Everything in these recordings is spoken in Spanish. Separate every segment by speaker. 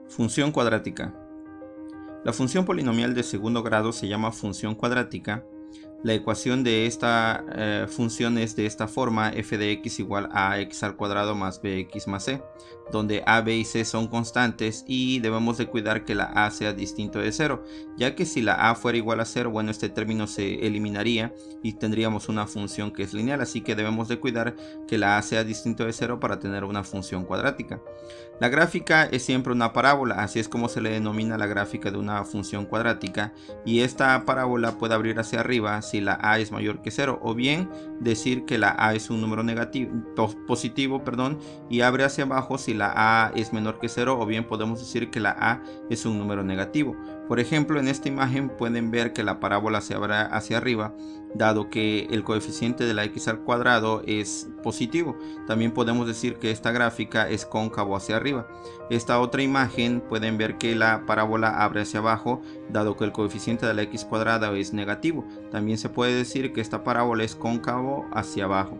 Speaker 1: Función cuadrática. La función polinomial de segundo grado se llama función cuadrática. La ecuación de esta función es de esta forma: f de x igual a x al cuadrado más bx más c, donde a, b y c son constantes y debemos de cuidar que la a sea distinto de 0, ya que si la a fuera igual a 0, bueno, este término se eliminaría y tendríamos una función que es lineal, así que debemos de cuidar que la a sea distinto de 0 para tener una función cuadrática. La gráfica es siempre una parábola, así es como se le denomina la gráfica de una función cuadrática, y esta parábola puede abrir hacia arriba si la a es mayor que 0, o bien decir que la a es un número positivo, y abre hacia abajo si la a es menor que 0, o bien podemos decir que la a es un número negativo. Por ejemplo, en esta imagen pueden ver que la parábola se abre hacia arriba, dado que el coeficiente de la x al cuadrado es positivo. También podemos decir que esta gráfica es cóncavo hacia arriba. Esta otra imagen pueden ver que la parábola abre hacia abajo, dado que el coeficiente de la x cuadrada es negativo. También se puede decir que esta parábola es cóncavo hacia abajo.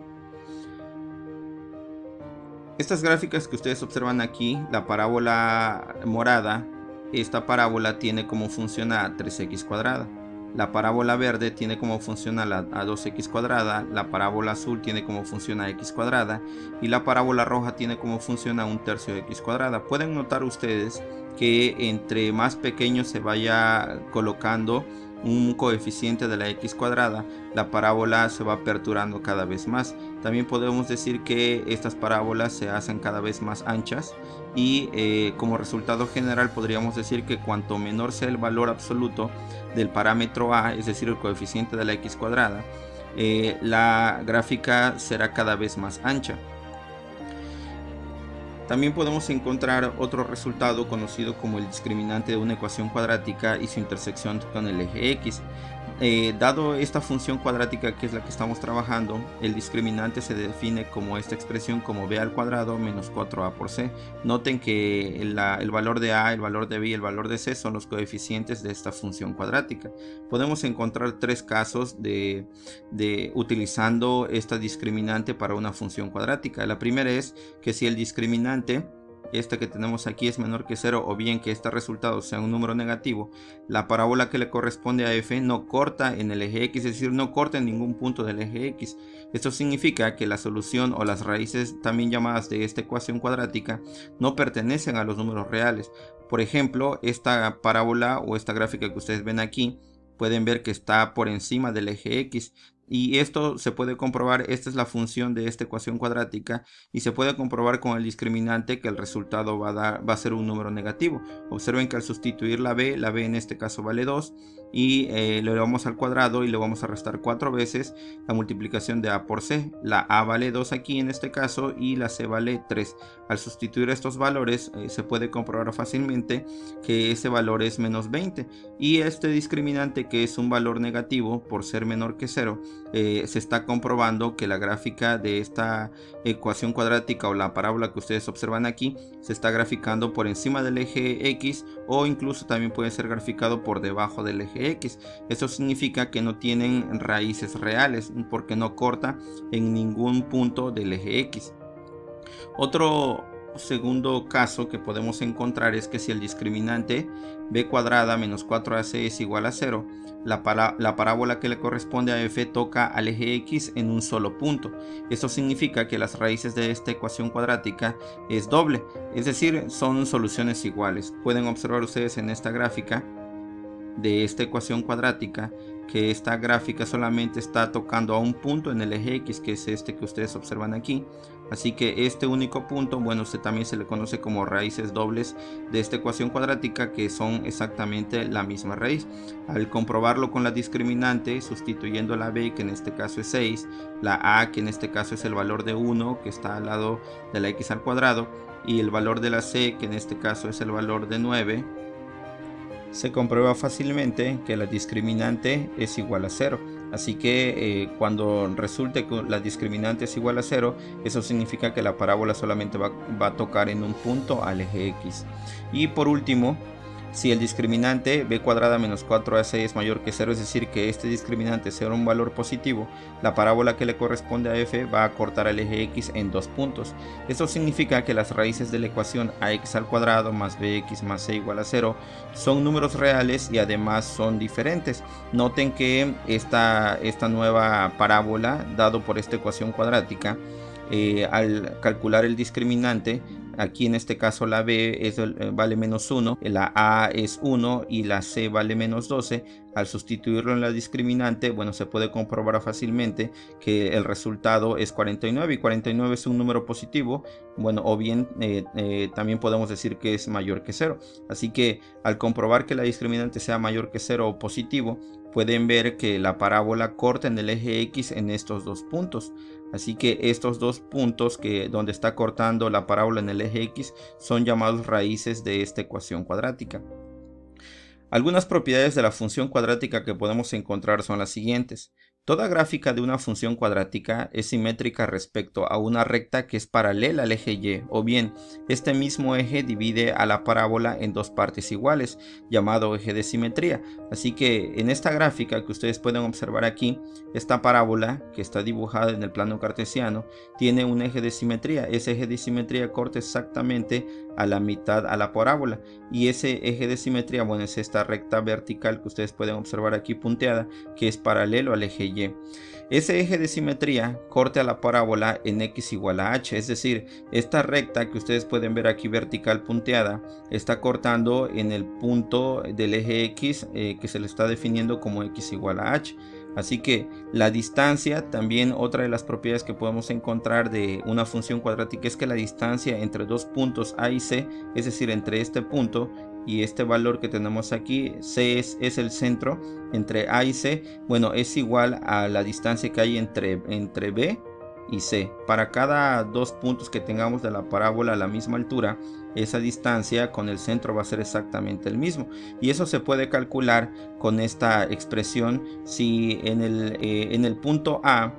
Speaker 1: Estas gráficas que ustedes observan aquí, la parábola morada, esta parábola tiene como función a 3x cuadrada. La parábola verde tiene como función a 2x cuadrada, la parábola azul tiene como función a x cuadrada y la parábola roja tiene como función a 1/3 de x cuadrada. Pueden notar ustedes que entre más pequeño se vaya colocando un coeficiente de la x cuadrada, la parábola se va aperturando cada vez más. También podemos decir que estas parábolas se hacen cada vez más anchas y como resultado general podríamos decir que cuanto menor sea el valor absoluto del parámetro a, es decir, el coeficiente de la x cuadrada, la gráfica será cada vez más ancha. También podemos encontrar otro resultado conocido como el discriminante de una ecuación cuadrática y su intersección con el eje x. Dado esta función cuadrática, que es la que estamos trabajando, el discriminante se define como esta expresión, como b al cuadrado menos 4a por c. Noten que el valor de a, el valor de b y el valor de c son los coeficientes de esta función cuadrática. Podemos encontrar tres casos de utilizando esta discriminante para una función cuadrática. La primera es que si el discriminante, esta que tenemos aquí, es menor que 0, o bien que este resultado sea un número negativo, la parábola que le corresponde a f no corta en el eje x, es decir, no corta en ningún punto del eje x. Esto significa que la solución o las raíces también llamadas de esta ecuación cuadrática no pertenecen a los números reales. Por ejemplo, esta parábola o esta gráfica que ustedes ven aquí, pueden ver que está por encima del eje x. Y esto se puede comprobar, esta es la función de esta ecuación cuadrática y se puede comprobar con el discriminante que el resultado va a ser un número negativo. Observen que al sustituir la b en este caso vale 2 y le llevamos al cuadrado y le vamos a restar 4 veces la multiplicación de a por c. La a vale 2 aquí en este caso y la c vale 3. Al sustituir estos valores se puede comprobar fácilmente que ese valor es menos 20 y este discriminante, que es un valor negativo por ser menor que 0, se está comprobando que la gráfica de esta ecuación cuadrática o la parábola que ustedes observan aquí se está graficando por encima del eje x, o incluso también puede ser graficado por debajo del eje x. Esto significa que no tienen raíces reales porque no corta en ningún punto del eje x. Otro segundo caso que podemos encontrar es que si el discriminante b cuadrada menos 4ac es igual a 0, la parábola que le corresponde a f toca al eje x en un solo punto. Esto significa que las raíces de esta ecuación cuadrática es doble, es decir, son soluciones iguales. Pueden observar ustedes en esta gráfica de esta ecuación cuadrática que esta gráfica solamente está tocando a un punto en el eje x, que es este que ustedes observan aquí. Así que este único punto, bueno, también se le conoce como raíces dobles de esta ecuación cuadrática, que son exactamente la misma raíz. Al comprobarlo con la discriminante, sustituyendo la b, que en este caso es 6, la a, que en este caso es el valor de 1, que está al lado de la x al cuadrado, y el valor de la c, que en este caso es el valor de 9, se comprueba fácilmente que la discriminante es igual a 0. Así que cuando resulte que la discriminante es igual a 0, eso significa que la parábola solamente va a tocar en un punto al eje x. Y por último, Si el discriminante b cuadrada menos 4ac es mayor que 0, es decir que este discriminante sea un valor positivo, la parábola que le corresponde a f va a cortar al eje x en 2 puntos. Esto significa que las raíces de la ecuación ax al cuadrado más bx más c igual a 0 son números reales y además son diferentes. Noten que esta nueva parábola, dado por esta ecuación cuadrática, al calcular el discriminante, aquí en este caso la b vale menos 1, la a es 1 y la c vale menos 12. Al sustituirlo en la discriminante, bueno, se puede comprobar fácilmente que el resultado es 49 y 49 es un número positivo, bueno, o bien también podemos decir que es mayor que 0. Así que al comprobar que la discriminante sea mayor que 0 o positivo, pueden ver que la parábola corta en el eje x en estos 2 puntos. Así que estos 2 puntos donde está cortando la parábola en el eje x son llamados raíces de esta ecuación cuadrática. Algunas propiedades de la función cuadrática que podemos encontrar son las siguientes. Toda gráfica de una función cuadrática es simétrica respecto a una recta que es paralela al eje y, o bien este mismo eje divide a la parábola en 2 partes iguales, llamado eje de simetría. Así que en esta gráfica que ustedes pueden observar aquí, esta parábola que está dibujada en el plano cartesiano tiene un eje de simetría. Ese eje de simetría corta exactamente a la mitad a la parábola, y ese eje de simetría, bueno, es esta recta vertical que ustedes pueden observar aquí punteada, que es paralelo al eje y. Ese eje de simetría corta a la parábola en x igual a h, es decir, esta recta que ustedes pueden ver aquí vertical punteada está cortando en el punto del eje x que se le está definiendo como x igual a h. Así que la distancia, también otra de las propiedades que podemos encontrar de una función cuadrática, es que la distancia entre 2 puntos a y c, es decir, entre este punto y este valor que tenemos aquí, c es el centro entre a y c, bueno, es igual a la distancia que hay entre b y c. Para cada 2 puntos que tengamos de la parábola a la misma altura, esa distancia con el centro va a ser exactamente el mismo, y eso se puede calcular con esta expresión. Si en el punto A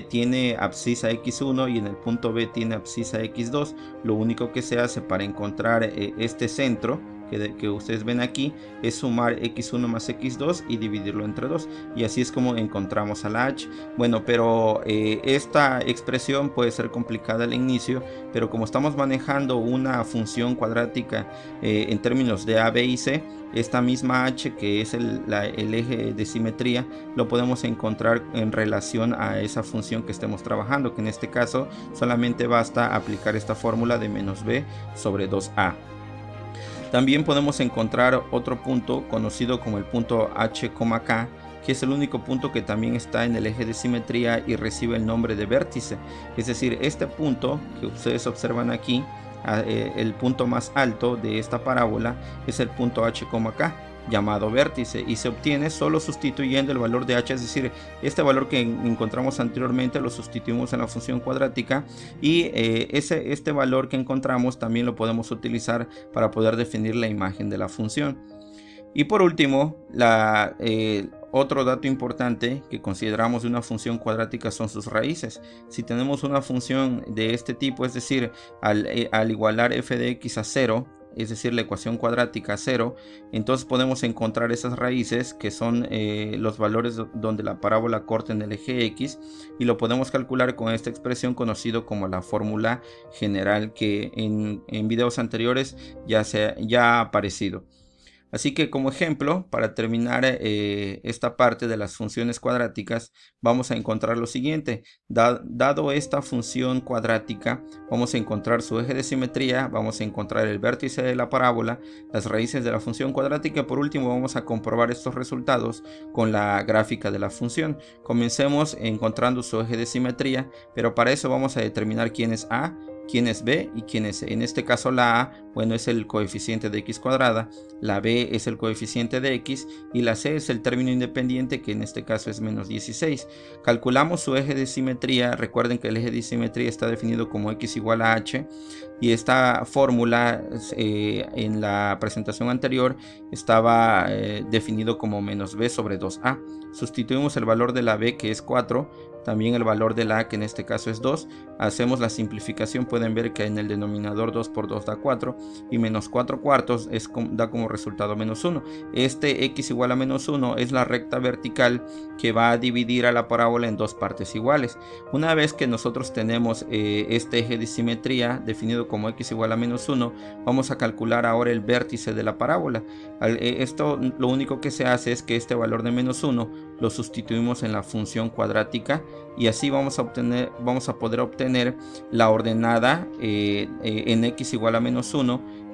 Speaker 1: tiene abscisa x1 y en el punto B tiene abscisa x2, lo único que se hace para encontrar este centro que ustedes ven aquí es sumar x1 más x2 y dividirlo entre 2, y así es como encontramos a la h. Bueno, pero esta expresión puede ser complicada al inicio, pero como estamos manejando una función cuadrática en términos de a, b y c, esta misma h, que es el eje de simetría, lo podemos encontrar en relación a esa función que estemos trabajando, que en este caso solamente basta aplicar esta fórmula de menos b sobre 2a. También podemos encontrar otro punto conocido como el punto h, k, que es el único punto que también está en el eje de simetría y recibe el nombre de vértice. Es decir, este punto que ustedes observan aquí, el punto más alto de esta parábola, es el punto h, k, llamado vértice, y se obtiene solo sustituyendo el valor de h, es decir, este valor que encontramos anteriormente lo sustituimos en la función cuadrática, y este valor que encontramos también lo podemos utilizar para poder definir la imagen de la función. Y por último, otro dato importante que consideramos de una función cuadrática son sus raíces. Si tenemos una función de este tipo, es decir, al igualar f de x a 0, es decir, la ecuación cuadrática a 0, entonces podemos encontrar esas raíces que son los valores donde la parábola corta en el eje x, y lo podemos calcular con esta expresión conocido como la fórmula general, que en videos anteriores ya ha aparecido. Así que como ejemplo, para terminar esta parte de las funciones cuadráticas, vamos a encontrar lo siguiente. Dado esta función cuadrática, vamos a encontrar su eje de simetría, vamos a encontrar el vértice de la parábola, las raíces de la función cuadrática, y por último vamos a comprobar estos resultados con la gráfica de la función. Comencemos encontrando su eje de simetría, pero para eso vamos a determinar quién es a, quién es b y quién es c. En este caso la a, bueno, es el coeficiente de x cuadrada, la b es el coeficiente de x y la c es el término independiente, que en este caso es menos 16. Calculamos su eje de simetría. Recuerden que el eje de simetría está definido como x igual a h, y esta fórmula en la presentación anterior estaba definido como menos b sobre 2a. Sustituimos el valor de la b, que es 4, también el valor de la a, que en este caso es 2, hacemos la simplificación, pueden ver que en el denominador 2 por 2 da 4, y menos 4 cuartos da como resultado menos 1. Este x igual a menos 1 es la recta vertical que va a dividir a la parábola en dos partes iguales. Una vez que nosotros tenemos este eje de simetría definido como x igual a menos 1, vamos a calcular ahora el vértice de la parábola. Esto lo único que se hace es que este valor de menos 1 lo sustituimos en la función cuadrática y así vamos a poder obtener la ordenada en x igual a menos 1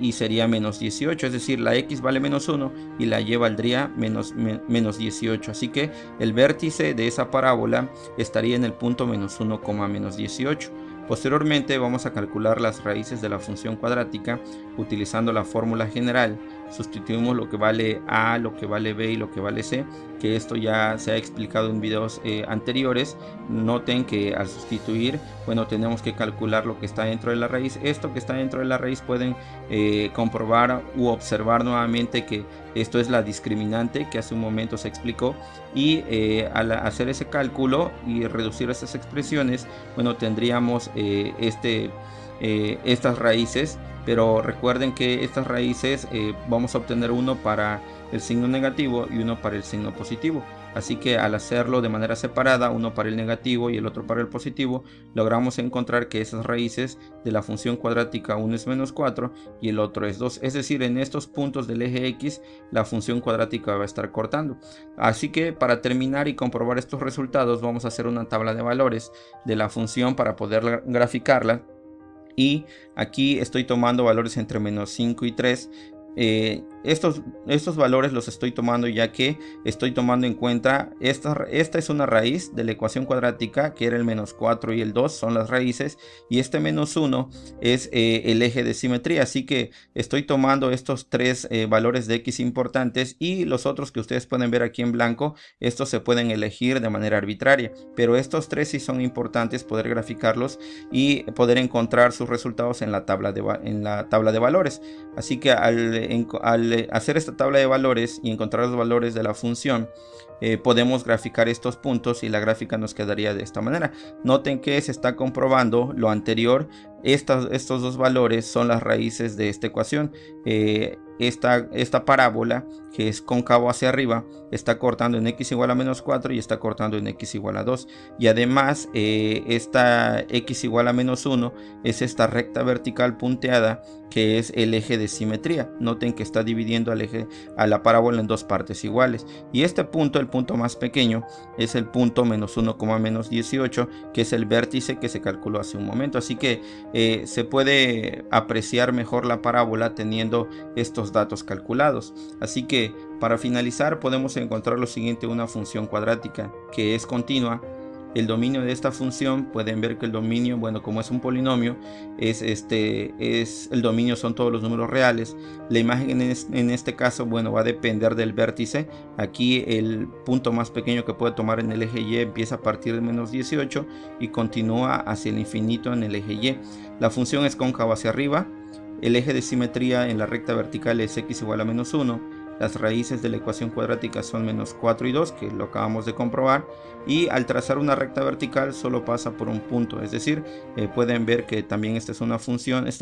Speaker 1: y sería menos 18, es decir, la x vale menos 1 y la y valdría menos 18, así que el vértice de esa parábola estaría en el punto menos 1, menos 18. Posteriormente vamos a calcular las raíces de la función cuadrática utilizando la fórmula general. Sustituimos lo que vale a, lo que vale b y lo que vale c, que esto ya se ha explicado en videos anteriores. Noten que al sustituir, bueno, tenemos que calcular lo que está dentro de la raíz. Esto que está dentro de la raíz pueden comprobar u observar nuevamente que esto es la discriminante que hace un momento se explicó, y al hacer ese cálculo y reducir estas expresiones, bueno, tendríamos estas raíces, pero recuerden que estas raíces vamos a obtener uno para el signo negativo y uno para el signo positivo. Así que al hacerlo de manera separada, uno para el negativo y el otro para el positivo, logramos encontrar que esas raíces de la función cuadrática, uno es menos 4 y el otro es 2. Es decir, en estos puntos del eje X, la función cuadrática va a estar cortando. Así que para terminar y comprobar estos resultados, vamos a hacer una tabla de valores de la función para poder graficarla. Y aquí estoy tomando valores entre menos 5 y 3. Estos valores los estoy tomando ya que estoy tomando en cuenta esta es una raíz de la ecuación cuadrática, que era el menos 4 y el 2 son las raíces, y este menos 1 es el eje de simetría. Así que estoy tomando estos tres valores de x importantes, y los otros que ustedes pueden ver aquí en blanco, estos se pueden elegir de manera arbitraria, pero estos tres sí son importantes poder graficarlos y poder encontrar sus resultados en la tabla de valores. Así que al hacer esta tabla de valores y encontrar los valores de la función, podemos graficar estos puntos y la gráfica nos quedaría de esta manera. Noten que se está comprobando lo anterior. Estos dos valores son las raíces de esta ecuación. Esta parábola, que es cóncavo hacia arriba, está cortando en x igual a menos 4 y está cortando en x igual a 2, y además esta x igual a menos 1 es esta recta vertical punteada que es el eje de simetría. Noten que está dividiendo a la parábola en dos partes iguales, y este punto, el punto más pequeño, es el punto menos 1, menos 18, que es el vértice que se calculó hace un momento. Así que se puede apreciar mejor la parábola teniendo estos datos calculados. Así que para finalizar podemos encontrar lo siguiente: una función cuadrática que es continua. El dominio de esta función, pueden ver que el dominio, bueno, como es un polinomio, el dominio son todos los números reales. La imagen en este caso, bueno, va a depender del vértice. Aquí el punto más pequeño que puede tomar en el eje Y empieza a partir de menos 18 y continúa hacia el infinito en el eje Y. La función es cóncava hacia arriba. El eje de simetría en la recta vertical es x igual a menos 1. Las raíces de la ecuación cuadrática son menos 4 y 2, que lo acabamos de comprobar, y al trazar una recta vertical solo pasa por un punto. Es decir, pueden ver que también esta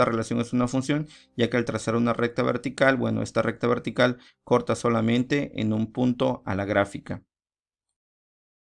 Speaker 1: relación es una función, ya que al trazar una recta vertical, bueno, esta recta vertical corta solamente en un punto a la gráfica.